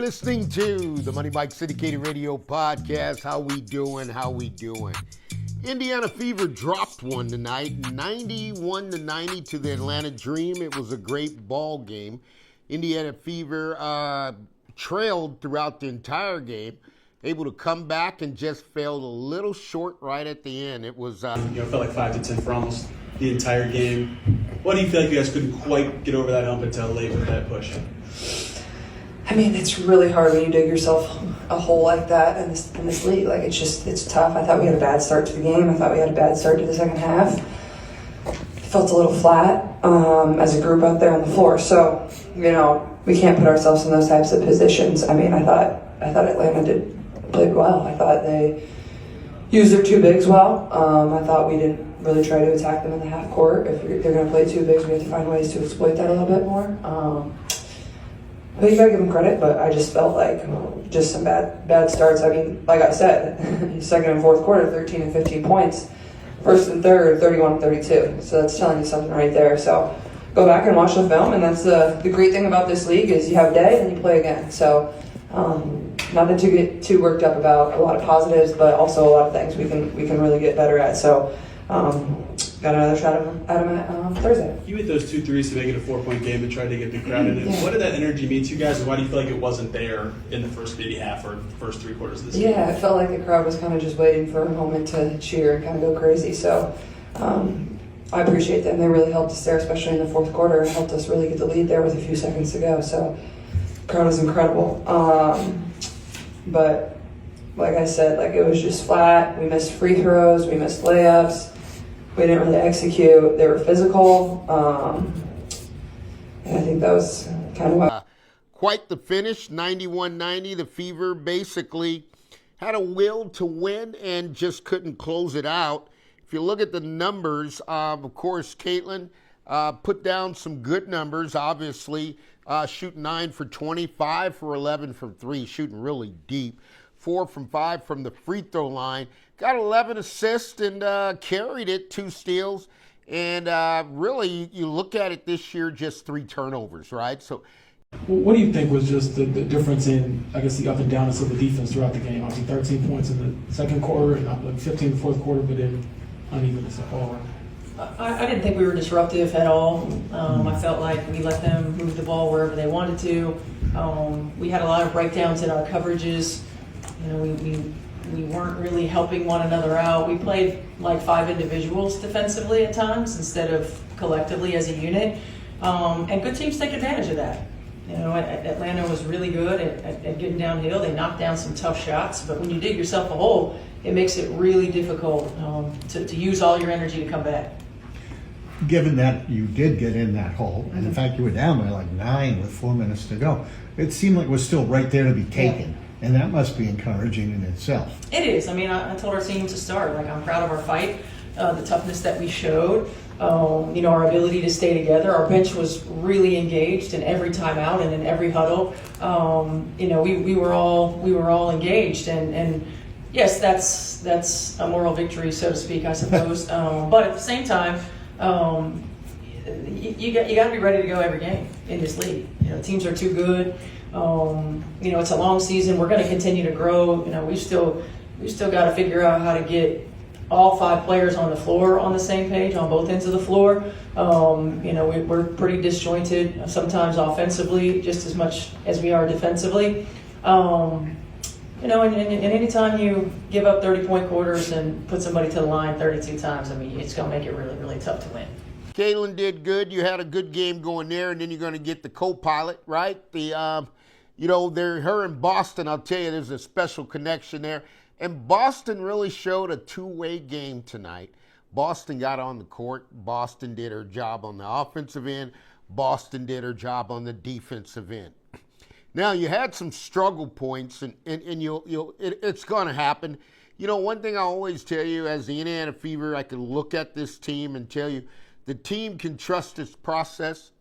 Listening to the Money Mike Syndicated Radio Podcast. How we doing? Indiana Fever dropped one tonight, 91-90 to the Atlanta Dream. It was a great ball game. Indiana Fever trailed throughout the entire game, able to come back and just failed a little short right at the end. It was felt like 5-10 for almost the entire game. What do you feel like you guys couldn't quite get over that hump until late with that push? I mean, it's really hard when you dig yourself a hole like that in this league. Like, it's tough. I thought we had a bad start to the game. I thought we had a bad start to the second half. It felt a little flat as a group out there on the floor. So, we can't put ourselves in those types of positions. I mean, I thought Atlanta played well. I thought they used their two bigs well. I thought we didn't really try to attack them in the half court. If they're going to play two bigs, we have to find ways to exploit that a little bit more. But you gotta give them credit, but I just felt like just some bad starts. I mean, like I said, second and fourth quarter, 13 and 15 points. First and third, 31 and 32. So that's telling you something right there. So go back and watch the film, and that's the great thing about this league is you have a day and you play again. So nothing to get too worked up about. A lot of positives, but also a lot of things we can really get better at. So got another shot at him at Thursday. You hit those 2 threes to make it a 4-point game and tried to get the crowd in it. Yeah. What did that energy mean to you guys, and why do you feel like it wasn't there in the first maybe half or first 3 quarters of this game? Yeah, it felt like the crowd was kind of just waiting for a moment to cheer and kind of go crazy. So I appreciate them. They really helped us there, especially in the fourth quarter, and helped us really get the lead there with a few seconds to go. So the crowd was incredible. But like I said, it was just flat. We missed free throws. We missed layups. We didn't really execute. They were physical. And I think that was kind of what... quite the finish, 91-90. The Fever basically had a will to win and just couldn't close it out. If you look at the numbers, of course, Caitlin put down some good numbers, obviously, shooting 9 for 20, 5 for 11 from 3, shooting really deep. 4 from 5 from the free throw line. Got 11 assists and carried it, 2 steals. And really, you look at it this year, just 3 turnovers, right? So, what do you think was just the difference in, I guess, the up and downness of the defense throughout the game? Obviously, 13 points in the second quarter and 15 in the fourth quarter, but then unevenness all around. I didn't think we were disruptive at all. I felt like we let them move the ball wherever they wanted to. We had a lot of breakdowns in our coverages. We weren't really helping one another out. We played like 5 individuals defensively at times instead of collectively as a unit. And good teams take advantage of that. Atlanta was really good at getting downhill. They knocked down some tough shots, but when you dig yourself a hole, it makes it really difficult to use all your energy to come back. Given that you did get in that hole, and in fact you were down by 9 with 4 minutes to go, it seemed like it was still right there to be taken. Yeah. And that must be encouraging in itself. It is. I mean, I told our team to start. I'm proud of our fight, the toughness that we showed, our ability to stay together. Our bench was really engaged in every timeout and in every huddle. We were all engaged, and yes, that's a moral victory, so to speak, I suppose. But at the same time, you got to be ready to go every game in this league. Teams are too good. It's a long season. We're going to continue to grow. We still got to figure out how to get all 5 players on the floor on the same page on both ends of the floor. We're pretty disjointed sometimes offensively, just as much as we are defensively. And anytime you give up 30-point quarters and put somebody to the line 32 times, it's going to make it really, really tough to win. Caitlin did good. You had a good game going there, and then you're going to get the co-pilot, right? Her and Boston, I'll tell you, there's a special connection there. And Boston really showed a two-way game tonight. Boston got on the court. Boston did her job on the offensive end. Boston did her job on the defensive end. Now, you had some struggle points, and it's going to happen. One thing I always tell you as the Indiana Fever, I can look at this team and tell you the team can trust its process.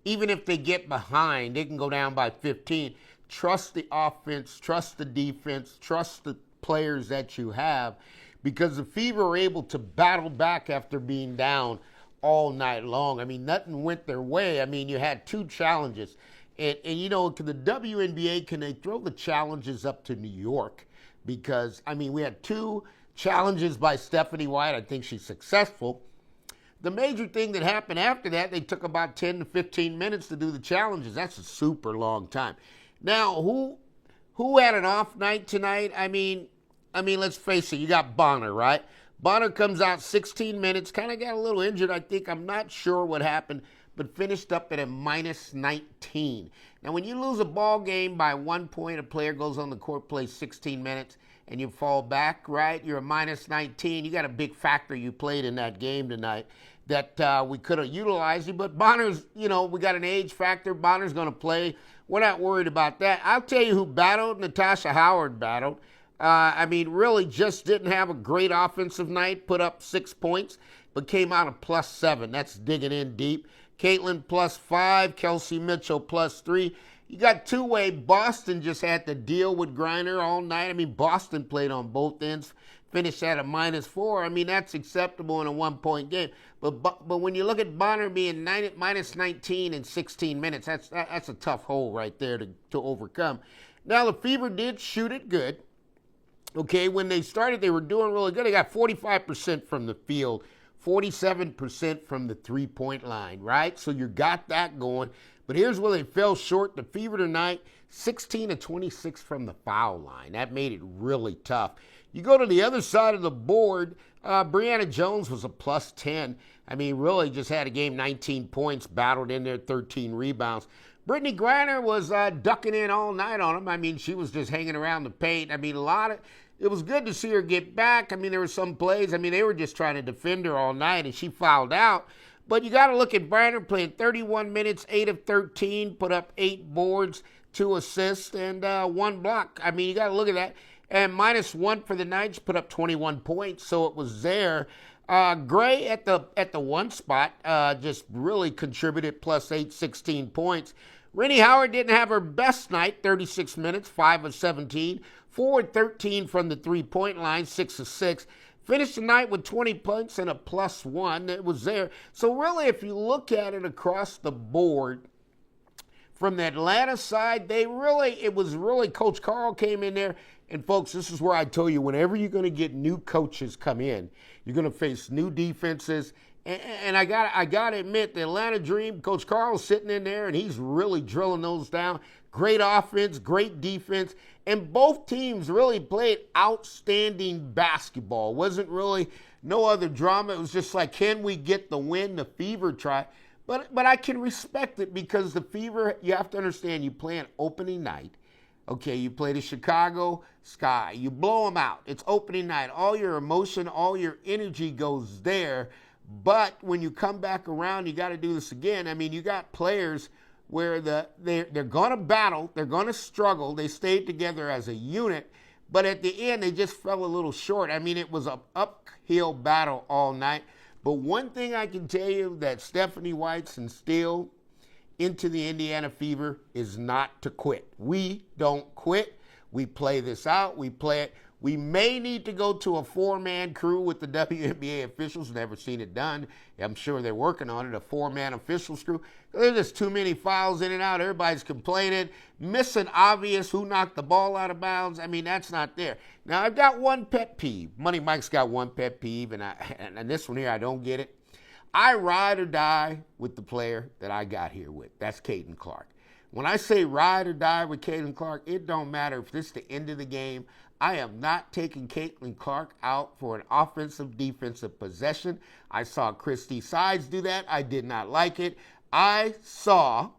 Even if they get behind, they can go down by 15. Trust the offense, trust the defense, trust the players that you have, because the Fever are able to battle back after being down all night long. Nothing went their way. You had 2 challenges. And you know, can the WNBA, can they throw the challenges up to New York? Because, I mean, we had 2 challenges by Stephanie White. I think she's successful. The major thing that happened after that, they took about 10 to 15 minutes to do the challenges. That's a super long time. Now, who had an off night tonight? I mean, let's face it, you got Bonner, right? Bonner comes out 16 minutes, kind of got a little injured, I think. I'm not sure what happened, but finished up at a minus 19. Now, when you lose a ball game by 1 point, a player goes on the court, plays 16 minutes, and you fall back, right? You're a minus 19. You got a big factor you played in that game tonight that we could have utilized you. But Bonner's, you know, we got an age factor. Bonner's going to play. We're not worried about that. I'll tell you who battled. Natasha Howard battled. I mean, really just didn't have a great offensive night. Put up 6 points, but came out of +7. That's digging in deep. Caitlin +5. Kelsey Mitchell +3. You got two-way. Boston just had to deal with Griner all night. I mean, Boston played on both ends, finished at a -4. I mean, that's acceptable in a 1-point game. But when you look at Bonner being minus 19 in 16 minutes, that's a tough hole right there to overcome. Now, the Fever did shoot it good. Okay, when they started, they were doing really good. They got 45% from the field, 47% from the three-point line, right? So you got that going. But here's where they fell short. The Fever tonight, 16 of 26 from the foul line. That made it really tough. You go to the other side of the board, Brianna Jones was a +10. I mean, really just had a game, 19 points, battled in there, 13 rebounds. Brittany Griner was ducking in all night on him. I mean, she was just hanging around the paint. I mean, it was good to see her get back. I mean, there were some plays. I mean, they were just trying to defend her all night, and she fouled out. But you got to look at Griner playing 31 minutes, 8 of 13, put up 8 boards, 2 assists, and 1 block. I mean, you got to look at that. And -1 for the Knights, put up 21 points, so it was there. Gray at the one spot just really contributed, +8, 16 points. Rennie Howard didn't have her best night, 36 minutes, 5 of 17, 4 of 13 from the three-point line, 6 of 6. Finished the night with 20 points and a +1. It was there. So really, if you look at it across the board, from the Atlanta side, it was really Coach Carl came in there. And folks, this is where I tell you, whenever you're going to get new coaches come in, you're going to face new defenses. And I got to admit, the Atlanta Dream, Coach Carl's sitting in there, and he's really drilling those down. Great offense, great defense. And both teams really played outstanding basketball. It wasn't really no other drama. It was just like, can we get the win? The Fever tried. But I can respect it because the Fever, you have to understand, you play an opening night. Okay, you play the Chicago Sky. You blow them out. It's opening night. All your emotion, all your energy goes there. But when you come back around, you got to do this again. I mean, you got players where they're going to battle. They're going to struggle. They stayed together as a unit. But at the end, they just fell a little short. I mean, it was an uphill battle all night. But one thing I can tell you that Stephanie White's instilled into the Indiana Fever is not to quit. We don't quit. We play this out. We play it. We may need to go to a 4-man crew with the WNBA officials. Never seen it done. I'm sure they're working on it, a 4-man officials crew. There's just too many fouls in and out. Everybody's complaining. Missing obvious who knocked the ball out of bounds. I mean, that's not there. Now, I've got one pet peeve. Money Mike's got one pet peeve, and this one here, I don't get it. I ride or die with the player that I got here with. That's Caitlin Clark. When I say ride or die with Caitlin Clark, it don't matter if this is the end of the game. I am not taking Caitlin Clark out for an offensive, defensive possession. I saw Christy Sides do that. I did not like it. I saw,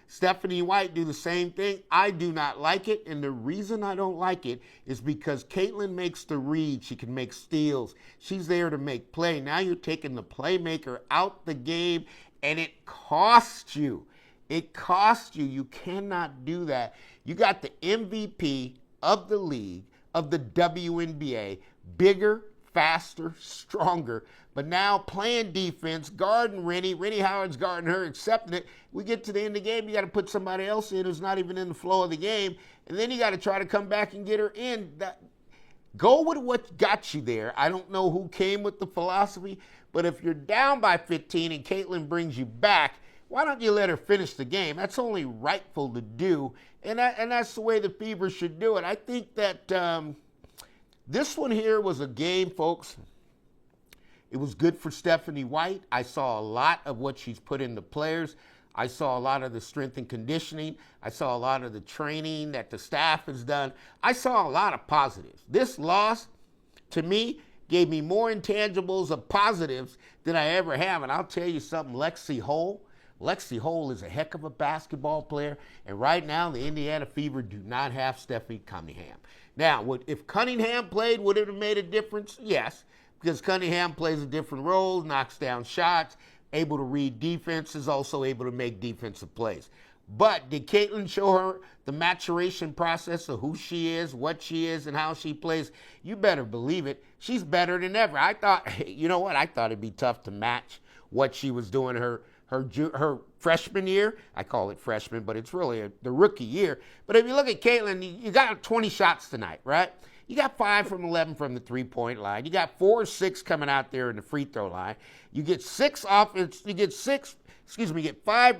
Stephanie White do the same thing. I do not like it, and the reason I don't like it is because Caitlin makes the read. She can make steals. She's there to make play. Now you're taking the playmaker out the game, and it costs you. It costs you. You cannot do that. You got the MVP of the league, of the WNBA, bigger, faster, stronger, but now playing defense, guarding Rennie Howard's guarding her, accepting it. We get to the end of the game, you got to put somebody else in who's not even in the flow of the game, and then you got to try to come back and get her in. Go with what got you there. I don't know who came with the philosophy, but if you're down by 15 and Caitlin brings you back, why don't you let her finish the game? That's only rightful to do, and that's the way the Fever should do it. I think that this one here was a game, folks. It was good for Stephanie White. I saw a lot of what she's put in the players. I saw a lot of the strength and conditioning. I saw a lot of the training that the staff has done. I saw a lot of positives. This loss, to me, gave me more intangibles of positives than I ever have. And I'll tell you something, Lexi Hole is a heck of a basketball player. And right now, the Indiana Fever do not have Stephanie Cunningham. Now, if Cunningham played, would it have made a difference? Yes, because Cunningham plays a different role, knocks down shots, able to read defenses, also able to make defensive plays. But did Caitlin show her the maturation process of who she is, what she is, and how she plays? You better believe it. She's better than ever. I thought, you know what? I thought it'd be tough to match what she was doing her freshman year. I call it freshman, but it's really the rookie year. But if you look at Caitlin, you got 20 shots tonight, right? You got 5 from 11 from the three-point line. You got 4 or 6 coming out there in the free throw line. You get 5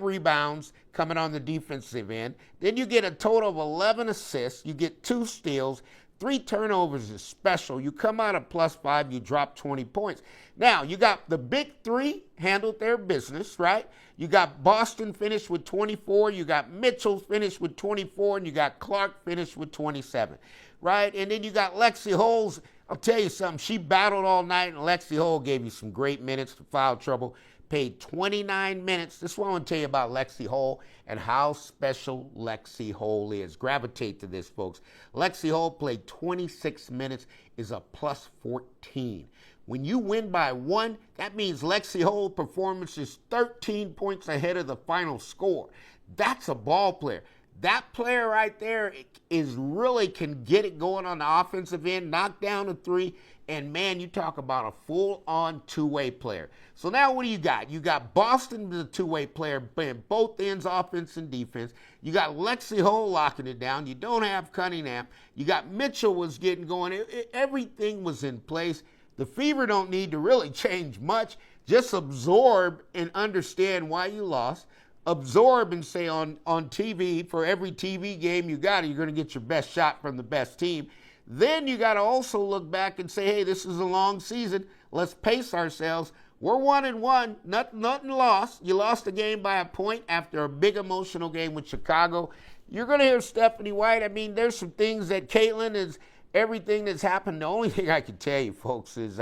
rebounds coming on the defensive end. Then you get a total of 11 assists. You get 2 steals. 3 turnovers is special. You come out of +5, you drop 20 points. Now, you got the big 3 handled their business, right? You got Boston finished with 24. You got Mitchell finished with 24. And you got Clark finished with 27, right? And then you got Lexi Holes. I'll tell you something. She battled all night, and Lexi Hole gave you some great minutes for foul trouble. Paid 29 minutes. This is what I want to tell you about Lexi Hole and how special Lexi Hole is. Gravitate to this, folks. Lexi Hole played 26 minutes, is a +14. When you win by 1, that means Lexi Hole performance is 13 points ahead of the final score. That's a ball player. That player right there is really can get it going on the offensive end, knock down a 3, and man, you talk about a full-on two-way player. So now what do you got? You got Boston, the two-way player, playing both ends, offense and defense. You got Lexi Hole locking it down. You don't have Cunningham. You got Mitchell was getting going. Everything was in place. The Fever don't need to really change much. Just absorb and understand why you lost. Absorb and say on TV, for every TV game you got, you're going to get your best shot from the best team. Then you got to also look back and say, hey, this is a long season. Let's pace ourselves. We're 1-1, nothing lost. You lost the game by a point after a big emotional game with Chicago. You're going to hear Stephanie White. I mean, there's some things that Caitlin is, everything that's happened. The only thing I can tell you, folks, is,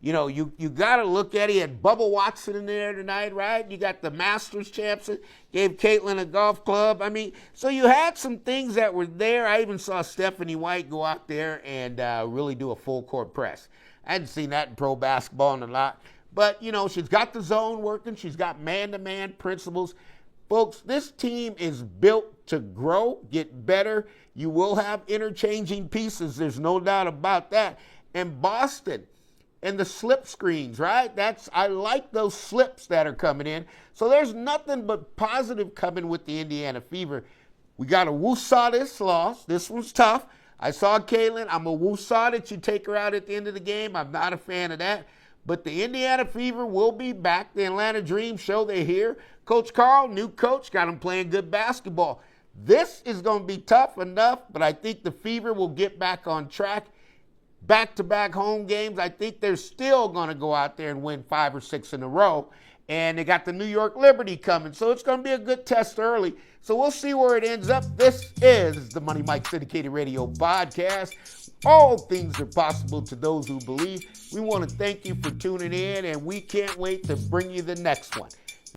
you got to look at it. You had Bubba Watson in there tonight, right? You got the Masters champs that gave Caitlin a golf club. I mean, so you had some things that were there. I even saw Stephanie White go out there and really do a full court press. I hadn't seen that in pro basketball in a lot. But, she's got the zone working. She's got man-to-man principles. Folks, this team is built to grow, get better. You will have interchanging pieces. There's no doubt about that. And Boston and the slip screens, right? I like those slips that are coming in. So there's nothing but positive coming with the Indiana Fever. We got to woo-saw this loss. This one's tough. I saw Caitlin. I'm a woo-saw that you take her out at the end of the game. I'm not a fan of that. But the Indiana Fever will be back. The Atlanta Dream show, they're here. Coach Carl, new coach, got them playing good basketball. This is going to be tough enough, but I think the Fever will get back on track. Back-to-back home games, I think they're still going to go out there and win 5 or 6 in a row. And they got the New York Liberty coming, so it's going to be a good test early. So we'll see where it ends up. This is the Money Mike Syndicated Radio Podcast. All things are possible to those who believe. We want to thank you for tuning in, and we can't wait to bring you the next one.